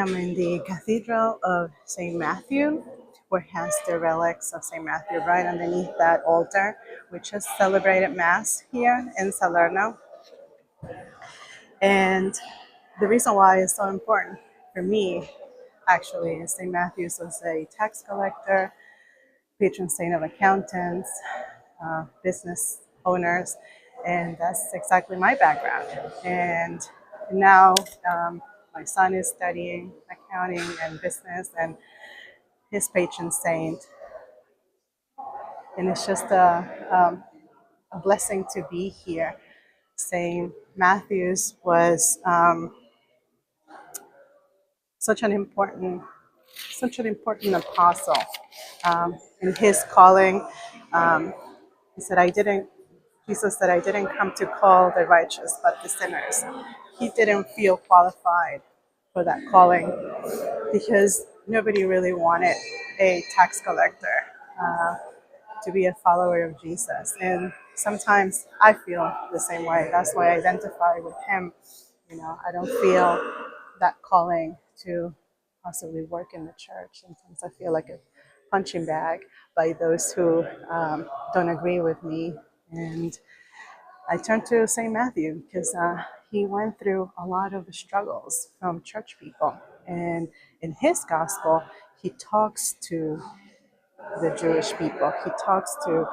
am in the Cathedral of St. Matthew, where has the relics of St. Matthew right underneath that altar. We just celebrated Mass here in Salerno. And the reason why it's so important for me, actually, is St. Matthew's was a tax collector, patron saint of accountants, business owners, and that's exactly my background. And now my son is studying accounting and business, and his patron saint, and it's just a blessing to be here. St. Matthew's was such an important apostle in his calling. Um, he said, Jesus said, I didn't come to call the righteous, but the sinners. He didn't feel qualified for that calling because nobody really wanted a tax collector to be a follower of Jesus. And sometimes I feel the same way. That's why I identify with him. I don't feel that calling to possibly work in the church. Sometimes I feel like a punching bag by those who don't agree with me. And I turned to St. Matthew because he went through a lot of the struggles from church people. And in his gospel, he talks to the Jewish people. He talks to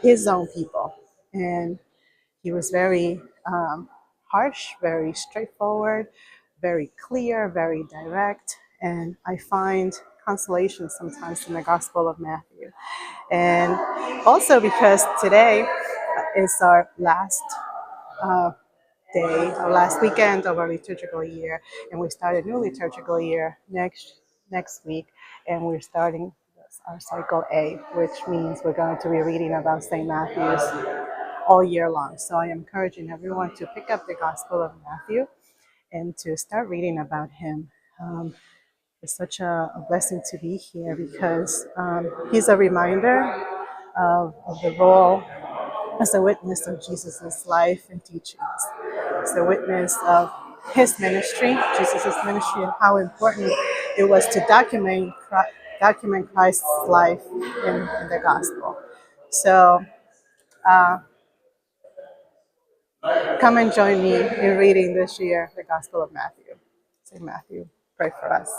his own people. And he was very harsh, very straightforward, very clear, very direct. And I find consolation sometimes in the Gospel of Matthew. And also because today is our last day, our last weekend of our liturgical year, and we start a new liturgical year next week, and we're starting our cycle A, which means we're going to be reading about St. Matthew's all year long. So I am encouraging everyone to pick up the Gospel of Matthew and to start reading about him. It's such a blessing to be here because he's a reminder of the role as a witness of Jesus' life and teachings. As a witness of his ministry, Jesus' ministry, and how important it was to document Christ's life in the gospel. So come and join me in reading this year the Gospel of Matthew. St. Matthew, pray for us.